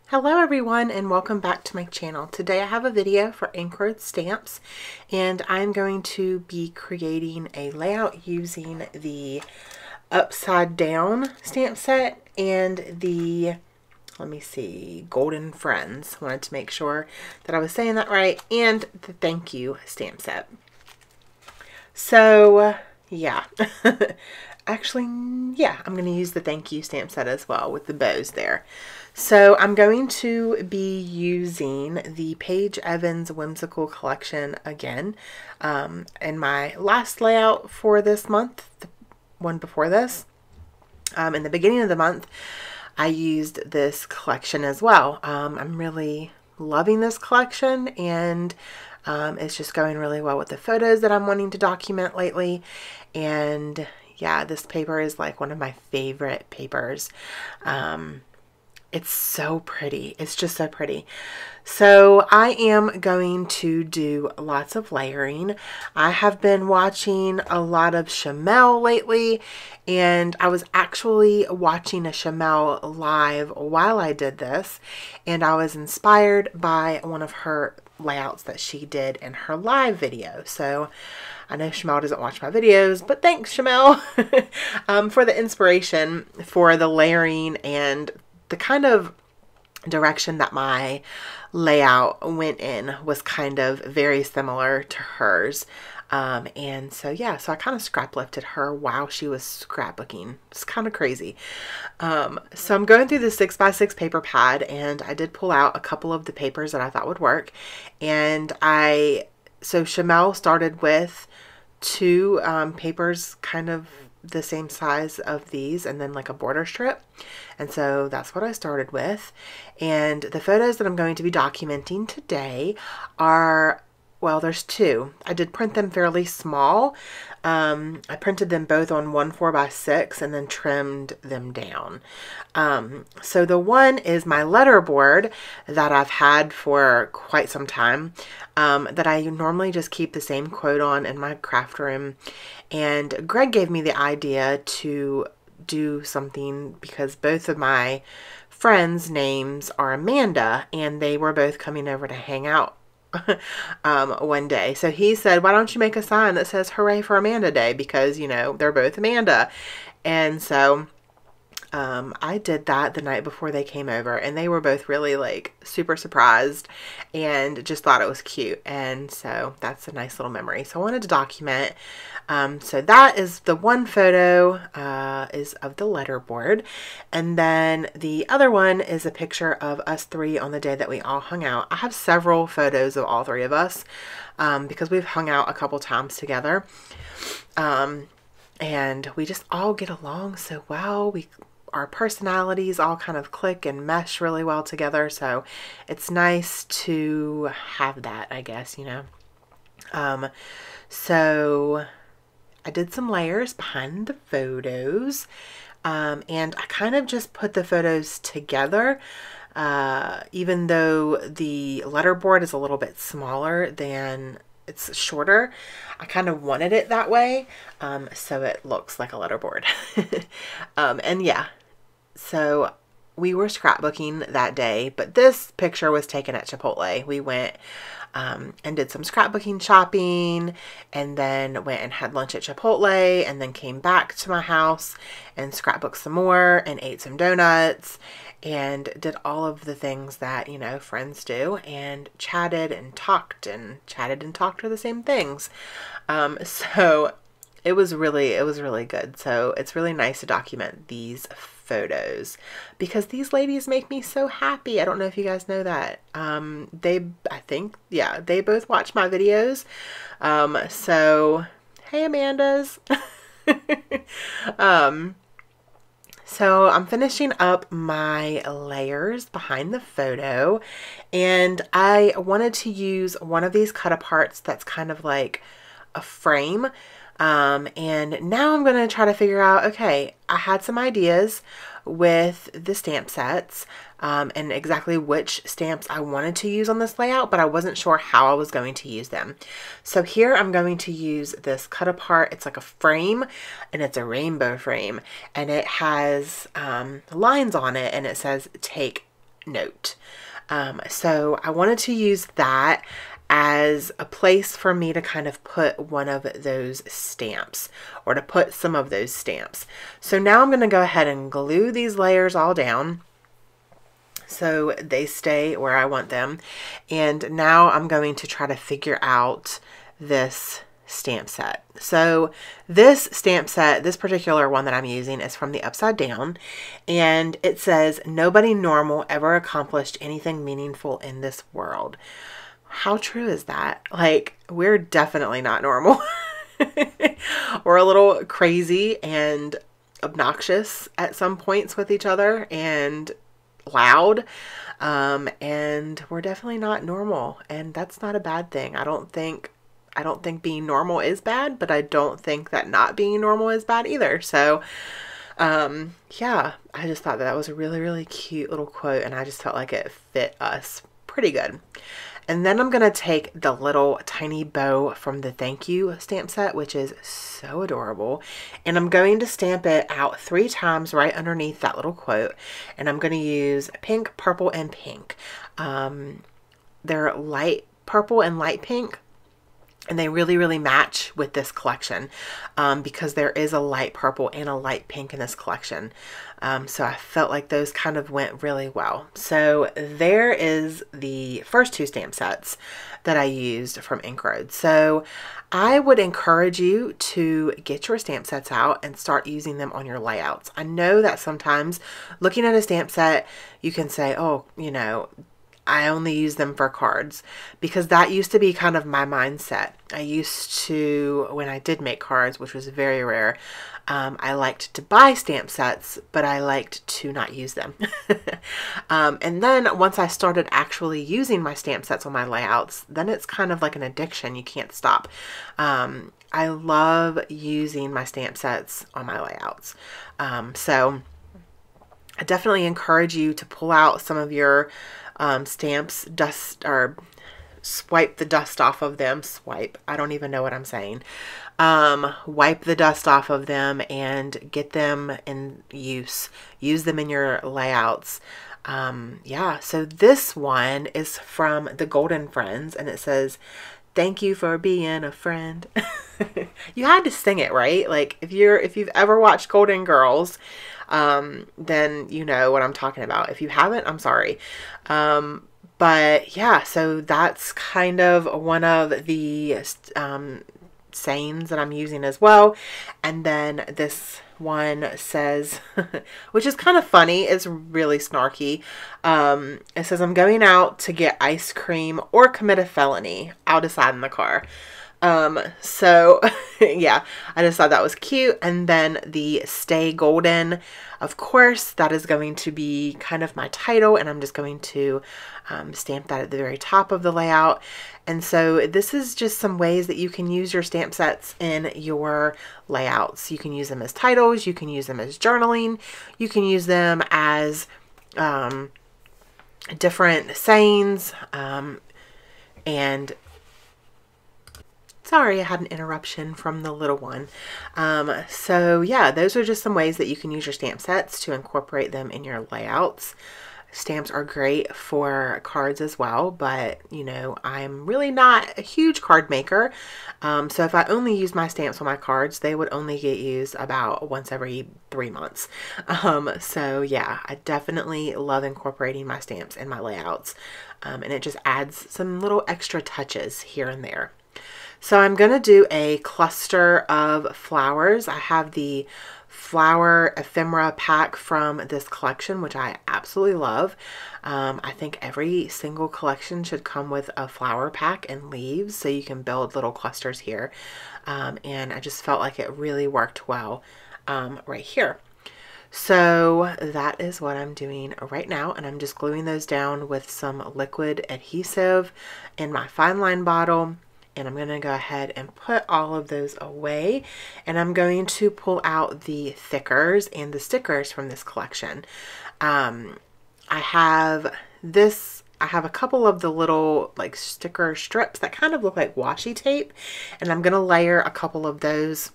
Hello everyone and welcome back to my channel. Today I have a video for Ink stamps and I'm going to be creating a layout using the upside down stamp set and the, let me see, Golden Friends. Wanted to make sure that I was saying that right, and the thank you stamp set. So yeah, actually, yeah, I'm going to use the thank you stamp set as well with the bows there. So I'm going to be using the Paige Evans Whimsical Collection again. In my last layout for this month, the one before this, in the beginning of the month, I used this collection as well. I'm really loving this collection, and it's just going really well with the photos that I'm wanting to document lately. And yeah, this paper is like one of my favorite papers. It's so pretty. It's just so pretty. So I am going to do lots of layering. I have been watching a lot of Chamel lately, and I was actually watching a Chamel live while I did this, and I was inspired by one of her layouts that she did in her live video. So I know Chamel doesn't watch my videos, but thanks Chamel for the inspiration for the layering and the kind of direction that my layout went in was kind of very similar to hers. And so yeah, so I kind of scrap lifted her while she was scrapbooking. It's kind of crazy. So I'm going through the 6x6 paper pad, and I did pull out a couple of the papers that I thought would work. And so Chamel started with two papers kind of the same size of these, and then like a border strip, and so that's what I started with. And the photos that I'm going to be documenting today are, well, there's two. I did print them fairly small. I printed them both on 1 4x6 and then trimmed them down. So the one is my letter board that I've had for quite some time, that I normally just keep the same quote on in my craft room. And Greg gave me the idea to do something because both of my friends' names are Amanda, and they were both coming over to hang out one day. So he said, why don't you make a sign that says hooray for Amanda Day, because you know they're both Amanda. And so I did that the night before they came over, and they were both really like super surprised and just thought it was cute. And so that's a nice little memory. So I wanted to document. So that is the one photo is of the letter board. And then the other one is a picture of us three on the day that we all hung out. I have several photos of all three of us because we've hung out a couple times together. And we just all get along so well. Our personalities all kind of click and mesh really well together. So it's nice to have that, I guess, you know. So I did some layers behind the photos, and I kind of just put the photos together. Even though the letterboard is a little bit smaller than, it's shorter, I kind of wanted it that way, so it looks like a letterboard. And yeah, so we were scrapbooking that day, but this picture was taken at Chipotle. We went and did some scrapbooking shopping, and then went and had lunch at Chipotle, and then came back to my house and scrapbooked some more and ate some donuts and did all of the things that, you know, friends do, and chatted and talked and chatted and talked are the same things. So it was really good. So it's really nice to document these photos because these ladies make me so happy. I don't know if you guys know that. I think, yeah, they both watch my videos. So hey, Amandas. So I'm finishing up my layers behind the photo, and I wanted to use one of these cut aparts that's kind of like a frame. And now I'm going to try to figure out, okay, I had some ideas with the stamp sets, and exactly which stamps I wanted to use on this layout, but I wasn't sure how I was going to use them. So here I'm going to use this cut apart. It's like a frame, and it's a rainbow frame, and it has lines on it, and it says take note. So I wanted to use that as a place for me to kind of put one of those stamps, or to put some of those stamps. So now I'm going to go ahead and glue these layers all down so they stay where I want them. And now I'm going to try to figure out this stamp set. So this stamp set, this particular one that I'm using, is from the Upside Down, and it says, "Nobody normal ever accomplished anything meaningful in this world." How true is that? Like, we're definitely not normal. We're a little crazy and obnoxious at some points with each other, and loud, and we're definitely not normal, and that's not a bad thing. I don't think being normal is bad, but I don't think that not being normal is bad either. So yeah, I just thought that was a really, really cute little quote, and I just felt like it fit us pretty good. And then I'm going to take the little tiny bow from the Thank You stamp set, which is so adorable. And I'm going to stamp it out 3 times right underneath that little quote. And I'm going to use pink, purple, and pink. They're light purple and light pink. And they really, really match with this collection because there is a light purple and a light pink in this collection. So I felt like those kind of went really well. So there is the first 2 stamp sets that I used from Inkroad. So I would encourage you to get your stamp sets out and start using them on your layouts. I know that sometimes looking at a stamp set, you can say, oh, you know, I only use them for cards, because that used to be kind of my mindset. I used to, when I did make cards, which was very rare, I liked to buy stamp sets, but I liked to not use them. And then once I started actually using my stamp sets on my layouts, then it's kind of like an addiction. You can't stop. I love using my stamp sets on my layouts. So I definitely encourage you to pull out some of your stamps, dust, or swipe the dust off of them. Swipe. I don't even know what I'm saying. Wipe the dust off of them and get them in use. Use them in your layouts. Yeah, so this one is from the Golden Friends, and it says, "Thank you for being a friend." You had to sing it, right? Like, if you've ever watched Golden Girls, then you know what I'm talking about. If you haven't, I'm sorry. But yeah, so that's kind of one of the sayings that I'm using as well. And then this one says, which is kind of funny, it's really snarky. It says, "I'm going out to get ice cream or commit a felony. I'll decide in the car." So yeah, I just thought that was cute. And then the "Stay Golden," of course, that is going to be kind of my title, and I'm just going to stamp that at the very top of the layout. And so this is just some ways that you can use your stamp sets in your layouts. You can use them as titles, you can use them as journaling, you can use them as different sayings, and sorry, I had an interruption from the little one. So yeah, those are just some ways that you can use your stamp sets to incorporate them in your layouts. Stamps are great for cards as well, but you know, I'm really not a huge card maker. So if I only use my stamps on my cards, they would only get used about once every 3 months. So yeah, I definitely love incorporating my stamps in my layouts. And it just adds some little extra touches here and there. So I'm going to do a cluster of flowers. I have the flower ephemera pack from this collection, which I absolutely love. I think every single collection should come with a flower pack and leaves, so you can build little clusters here. And I just felt like it really worked well right here. So that is what I'm doing right now, and I'm just gluing those down with some liquid adhesive in my fine line bottle. And I'm going to go ahead and put all of those away, and I'm going to pull out the thickers and the stickers from this collection. I have a couple of the little like sticker strips that kind of look like washi tape, and I'm going to layer a couple of those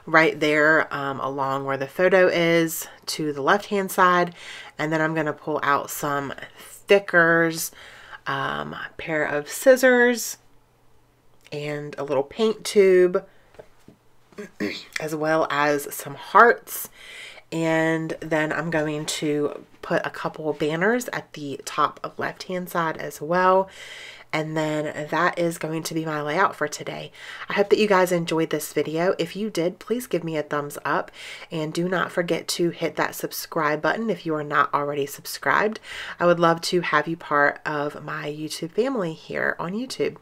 right there along where the photo is to the left hand side. And then I'm going to pull out some stickers, a pair of scissors, and a little paint tube, as well as some hearts. And then I'm going to put a couple of banners at the top of left hand side as well. And then that is going to be my layout for today. I hope that you guys enjoyed this video. If you did, please give me a thumbs up, and do not forget to hit that subscribe button if you are not already subscribed. I would love to have you part of my YouTube family here on YouTube.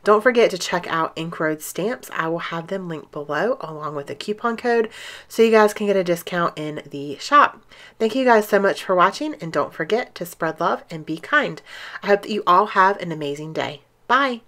Don't forget to check out Ink Road stamps. I will have them linked below along with a coupon code so you guys can get a discount in the shop. Thank you guys so much for watching, and don't forget to spread love and be kind. I hope that you all have an amazing day. Bye.